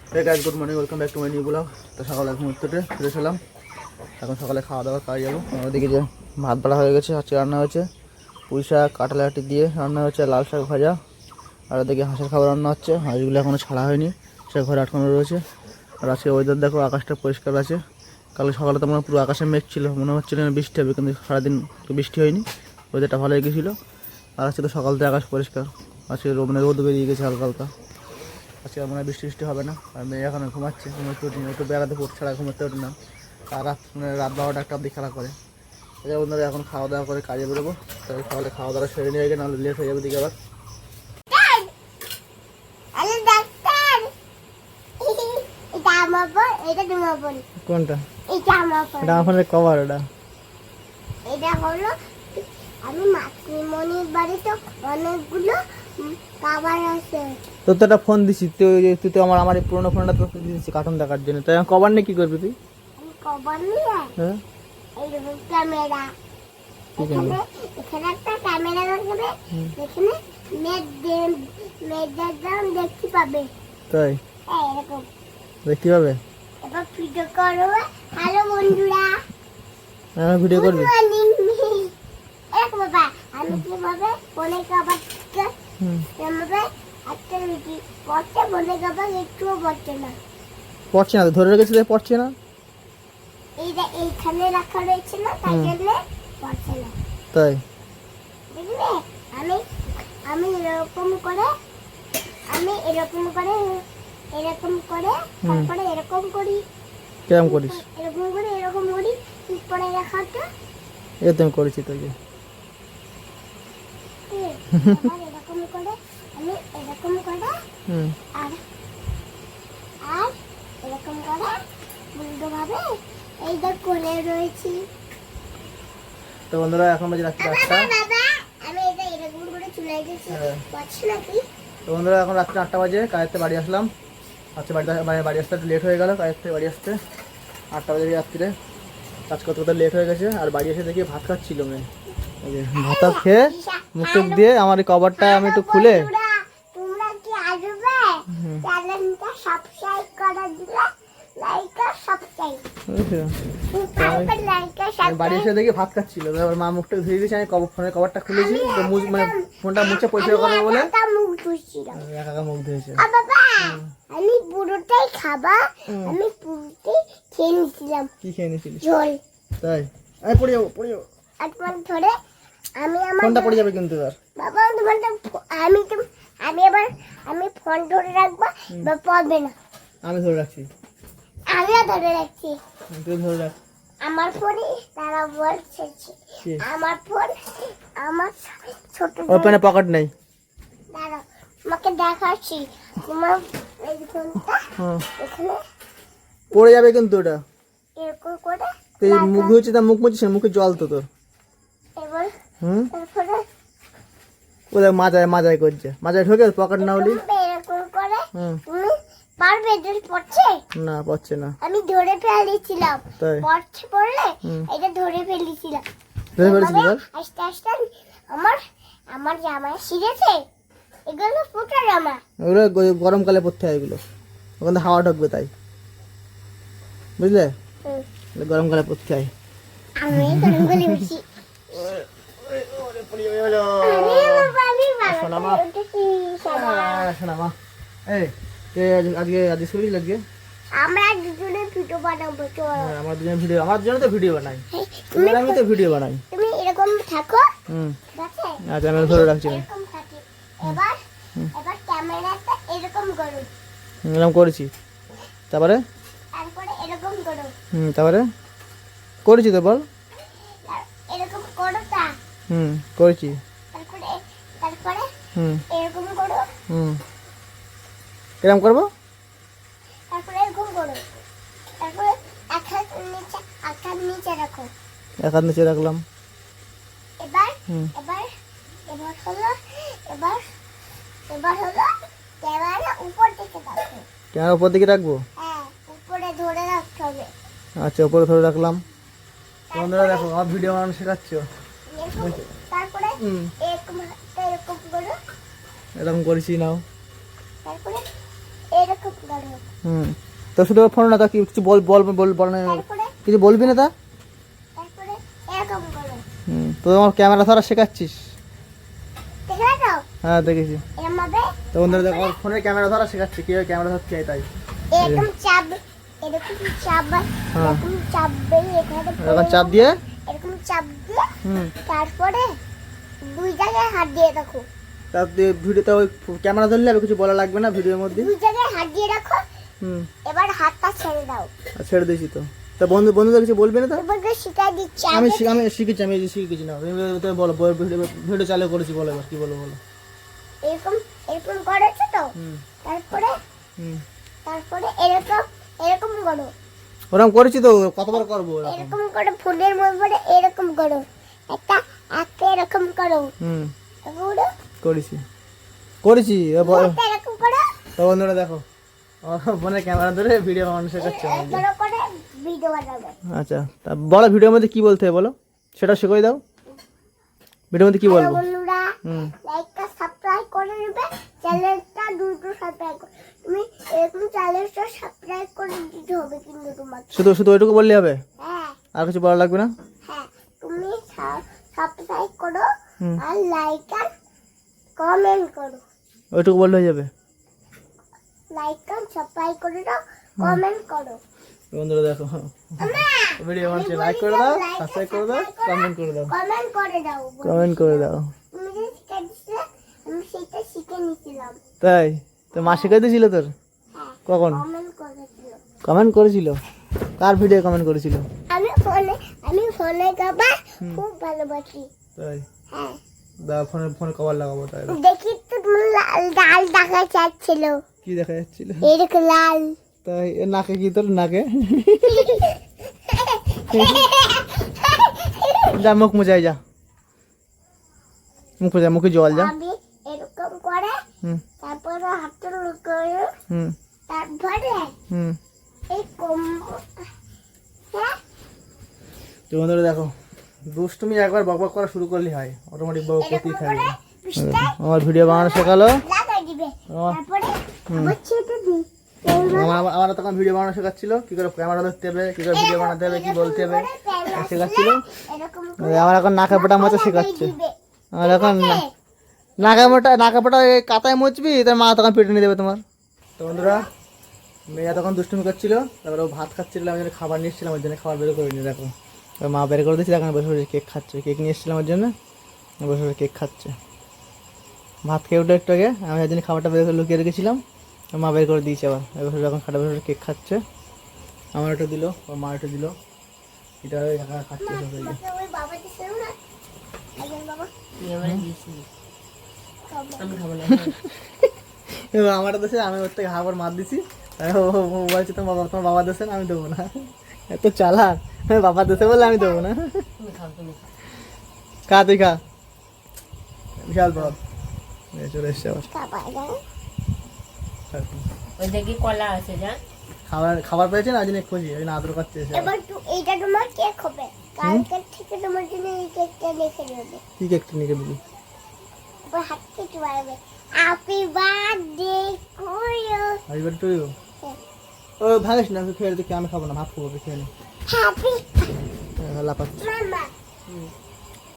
Hey guys, good morning. Welcome back to my new vlog. তো সকালে ঘুমোতে ফিরে এলাম। এখন সকালে খাওয়া দাওয়া কাজ যাবো। ওদিকে যে ভাত বাড়া হয়ে গেছে, আজকে রান্না হয়েছে পুঁই শাক কাঁঠালাটি দিয়ে রান্না হয়েছে, লাল শাক ভাজা, আর ওদিকে হাঁসের খাবার রান্না হচ্ছে। হাঁসগুলো এখনও ছাড়া হয়নি, সে ঘরে আটকানো রয়েছে। আর আজকে ওয়েদার দেখো, আকাশটা পরিষ্কার আছে। কাল সকালে তো মনে পুরো আকাশে মেঘ ছিল, মনে হচ্ছিল না বৃষ্টি হবে, কিন্তু সারাদিন বৃষ্টি হয়নি, ওয়েদারটা ভালো গেছিলো। আর আজকে তো সকাল থেকে আকাশ পরিষ্কার, আজকে রোদ বেরিয়ে গেছে হালকা হালকা। আজকে মনে হয় বৃষ্টি হবে না। আর মেয়ে এখন ঘুমাচ্ছে, ঘুমোতে উঠি একটু বেড়াতে পড়ে ছাড়া ঘুমোতে উঠি না। আর রাত 12টা অব্দি খেলা করে। বন্ধুরা এখন খাওয়া দাওয়া করে কাজে বেরোবো। তাই সকালে খাওয়া দাওয়া সেরে নিয়ে গেলে নাহলে লেট হয়ে যাবে দিকে আবার। কোনটা? এটা আমার কভার। এটা হলো আমি মাতৃমণির বাড়িতে অনেকগুলো কভার আছে। তোর তো একটা ফোন দিছি, তুই তো আমার এই পুরোনো ফোনটা তো দিয়েছি কার্টুন দেখার জন্য। তাই কভার নিয়ে কি করবি তুই? কভার নিয়ে হ্যাঁ, এই ক্যামেরা, এখানে একটা ক্যামেরা লাগাবে, এখানে মেঘের দেখতে পাবে। তাই এরকম দেখতে পাবে। এবার ভিডিও করবে। হ্যালো বন্ধুরা, হ্যাঁ ভিডিও করবি। এরকম বাবা আমি কিভাবে ফোনে কভারটা এভাবে একটা ভিডিও পড়তে ফোনে কভার একটুও পড়ছে না। পড়ছে না? ধরে রেখেছি তাই পড়ছে না। এইটা এইখানে রাখা রয়েছে না, তাই জন্য পড়ছে না। তাই বুঝলে? আমি আমি এরকম করে তারপরে এরকম করি। কেমন করিস? এরকম করি পরে রাখাটা এরকম করেছি তো। এরকম করে আমি এরকম করে আর এরকম করে উল্টো ভাবে এইটা করে রয়েছি। তো বন্ধুরা এখন বাজে রাত্রি 8টা। আমি এটা এরকম করে চলে গেছি, পাচ্ছি নাকি? তো বন্ধুরা এখন রাত্রি 8টা বাজে, কাজের বাড়ি আসলাম। আজকে বাড়ি আসতে একটু লেট হয়ে গেল, কাজের থেকে বাড়ি আসতে 8টা বাজে রাত্রিরে। কাজ করতে করতে লেট হয়ে গেছে। আর বাড়ি এসে দেখি ভাত খাচ্ছিল মেয়ে। ভাত খেয়ে মুখ টুক দিয়ে আমার এই কভারটা আমি একটু খুলে তোমরা কি আসবে? চ্যানেলটা সাবস্ক্রাইব করে দিলে, লাইক আর সাবস্ক্রাইব। বাড়ি এসে দেখি ভাত খাচ্ছিল। তারপর মা মুখটা ধুয়ে দিয়েছে, আমি ফোনের কভারটা খুলেছি, মানে ফোনটা মুছে পরিষ্কার করবো বলে একা মুখ ধুয়েছে। আমি পুরোটাই খাবা, আমি পুরোটাই খেয়ে নিয়েছিলাম। কি খেয়ে নিয়েছিলিস? জল। তাই পড়ে যাবো। একবার ধরে আমি আমার ফোনটা পড়ে যাবে কিন্তু। আর বাবা আমি ফোন ধরে রাখবো বা পড়বে না। আমি ধরে রাখছি। আমিও ধরে রাখছি। তুই ধরে রাখ। আমার ফোনে তারা বলছে আমার ফোন আমার ছোট ওখানে পকেট নেই। দাঁড়াও তোমাকে দেখাচ্ছি। তোমার এই ফোনটা এখানে পড়ে যাবে কিন্তু ওটা। এরকম করে তুই মুখ ধুয়েছিস, তা মুখ মুছিস, মুখে জল তো তোর। এবার তারপরে ওদের মাজায় করছে, মাজায় ঢোকে পকেট না হলে এরকম করে তুমি পারবে? যদি পড়ছে না, পড়ছে না। আমি ধরে ফেলেছিলাম। তাই পড়লে এটা ধরে ফেলেছিলাম। আস্তে আস্তে আমার জামা ছিঁড়েছে। এগুলো ফুটা জামা, ওগুলো গরমকালে পড়তে হয়, এগুলো ওখানে হাওয়া ঢুকবে তাই, বুঝলে? গরমকালে পড়তে হয়। আমি গরমকালে বসি। আজকে স্কুলে লাগবে। আমরা দুজনে ভিডিও বানাবো। আমার জন্য তো ভিডিও বানাই, আমি তো ভিডিও বানাই। তুমি এরকম থাকো। আচ্ছা আমি ধরে রাখছি। এবার ক্যামেরাটা এরকম করো। এরকম করেছি। তারপরে এরকম করো। তারপরে করেছি তো, বল। এরকম করো তা। করেছি। তারপরে এরকম করো। কিরকম করবো? তারপরে এরকম করো। তারপরে এক হাত নিচে রাখো। এক হাত নিচে রাখলাম। এবার হলো ক্যামেরা উপর দিকে রাখো। ক্যামেরা উপর দিকে রাখবো? হ্যাঁ, উপরে ধরে রাখতে হবে। আচ্ছা, উপরে ধরে রাখলাম। বন্ধুরা দেখো, আমার ভিডিও বানানো শেখাচ্ছ। তারপরে এরকম করো। এরকম করেছি, নাও। তারপরে এরকম করো। তো শুধু ফোন না, তা কিছু বল বল বল বল না, তারপরে কিছু বলবি না তা? তারপরে এরকম করো। তো আমার ক্যামেরা ধরা শেখাচ্ছিস? দেখলে তো হ্যাঁ দেখেছি। এরমভাবে তো বন্ধুরা দেখো, আমার ফোনের ক্যামেরা ধরা শেখাচ্ছি, কীভাবে ক্যামেরা ধরতে হয় তাই। এরকম চাপ, এরকম চাপ, হ্যাঁ। এরকম চাপ দিয়ে এখানে এখন চাপ দিয়ে এরকম চাপ দিয়ে হুম তারপরে দুই জায়গায় হাত দিয়ে রাখো। তারপরে ভিডিওতে ওই ক্যামেরা ধরলে আর কিছু বলা লাগবে না ভিডিওর মধ্যে। দুই জায়গায় হাত দিয়ে রাখো। হুম এবার হাতটা ছেড়ে দাও। আর ছেড়ে দিয়েছি তো। তা বন্ধুদের কিছু বলবি না তো? তোমাকে শিখাই দিচ্ছি আমি শিখেছি, আমি এই যে শিখেছি না, তুমি বলো, ভিডিও চালু করেছি, বলো এবার কি বলো বলো। এরকম এরকম করেছো তো, হুম তারপরে হুম তারপরে এরকম এরকম করো। ওরকম করেছি তো, কতবার করবো এরকম? এরকম করে ফোনের মধ্যে এরকম করো, একটা একটা এরকম করো। হুম এগুলো করেছি একটা এরকম করো। তো বন্ধুরা দেখো, আমার ফোনে ক্যামেরা ধরে ভিডিও বানানো শেখাচ্ছে আমাকে। এরকম করে ভিডিও বানাবে। আচ্ছা, তা বলো ভিডিওর মধ্যে কি বলতে হয় বলো, সেটা শিখিয়ে দাও। ভিডিওর মধ্যে কি হ্যালো বলবো? বন্ধুরা, হুম লাইকটা সাবস্ক্রাইব করে নেবে, চ্যানেলটা দ্রুত সাবস্ক্রাইব করো। তুমি এরকম চ্যানেলটা সাবস্ক্রাইব করে দিতে হবে কিন্তু তোমাকে। শুধু শুধু ওইটুকু বললে হবে, হ্যাঁ আর কিছু বলা লাগবে না? হ্যাঁ, তুমি সাবস্ক্রাইব করো হুম আর লাইক আর কমেন্ট করো। ওইটুকু বললে হয়ে যাবে। লাইক আর সাবস্ক্রাইব করে দাও, কমেন্ট করো। বন্ধুরা দেখো, আমা, ভিডিও বানাচ্ছে, লাইক করে দাও, সাবস্ক্রাইব করে দাও, কমেন্ট করে দাও, কমেন্ট করে দাও। কমেন্ট করে দাও। তুমি যে শিখে দিছিলে, আমি সেটা শিখে নিয়েছিলাম। তাই তো মা শিখাই দিয়েছিল তোর? হ্যাঁ, কখন কমেন্ট করেছিল। কমেন্ট করেছিল? কার ভিডিও কমেন্ট করেছিল? আমি ফোনে গাবা খুব ভালোবাসি। তাই হ্যাঁ, ফোনে কভার লাগাবো তাই। দেখি তো তুমি লাল লাল দেখা যাচ্ছিল, কি দেখা যাচ্ছিল? এরকম লাল। তাই এ নাকে কি তোর নাকে? যা মুখ মুজাই যা, মুখ মুজা, মুখে জল যা। আমি এরকম করে হুম তারপরে হাতটা করে হুম তারপরে হুম এই কম। হ্যাঁ, তো বন্ধুরা দেখো, দুষ্টুমি একবার বকবক করা শুরু করলে হয়, অটোমেটিক বক করতেই এরকম থাকবে। করে পিঠটা আমার ভিডিও বানানো শেখালো, লাগাই দিবে, আমার তারপরে আবার ছেড়ে দিই। আমার তখন ভিডিও বানানো শেখাচ্ছিল, কি করে ক্যামেরা ধরতে হবে, কি করে ভিডিও বানাতে হবে, কি বলতে হবে শেখাচ্ছিল। এরকম আমার এখন নাকা পোটা মতো শেখাচ্ছে। আমার এখন নাকা পোটা কাতায় মুচবি, তার মা তখন পেটে নিয়ে দেবে তোমার। তো বন্ধুরা, মেয়েরা তখন দুষ্টুমি করছিল, তারপরে ও ভাত খাচ্ছিল, আমি জন্য খাবার নিয়ে এসেছিলাম, ওর জন্য খাবার বের করে নিয়ে দেখো, এবার মা বের করে দিয়েছি, এখন বসে বসে কেক খাচ্ছে, কেক নিয়ে এসেছিলাম ওর জন্য, বসে বসে কেক খাচ্ছে। ভাত খেয়ে উঠে একটু আগে আমি ওর জন্য খাবারটা বের করে লুকিয়ে রেখেছিলাম, মা বের করে দিয়েছে, আবার বসে এখন খাটা বসে কেক খাচ্ছে। আমার একটু দিল, ওর মা একটু দিল, এটা একা খাচ্ছে সব এই যে। ওই বাবা দিছিল না, একজন বাবা এবার আমার দেশে আমি ওর থেকে খাবার মার দিছি, তাই ও বলছে তোমার বাবা দেশে না, আমি দেবো না, এত চালাক, বাবা দেশে বলে আমি দেবো না। খা তুই খা, বিশাল বড় চলে এসছে আবার। খাবার দাও। ওই দেখি কলা আছে যা খাবার পেয়েছে না, ওই জন্য খুঁজি, ওই জন্য আদর করছে এসে। এবার এইটা তোমার কেক হবে, কালকে থেকে তোমার জন্য এই কেকটা রেখে দেবে। কি কেকটা নিয়ে দিবি? এবার হাত থেকে বাড়বে, হ্যাপি বার্থডে টু ইউ। এবার তুই ও ভাঙিস না, তুই খেয়ে দেখি, আমি খাবো না, ভাত খাবো, খেয়ে নে। হ্যাপি লাপাচ্ছি। মামা।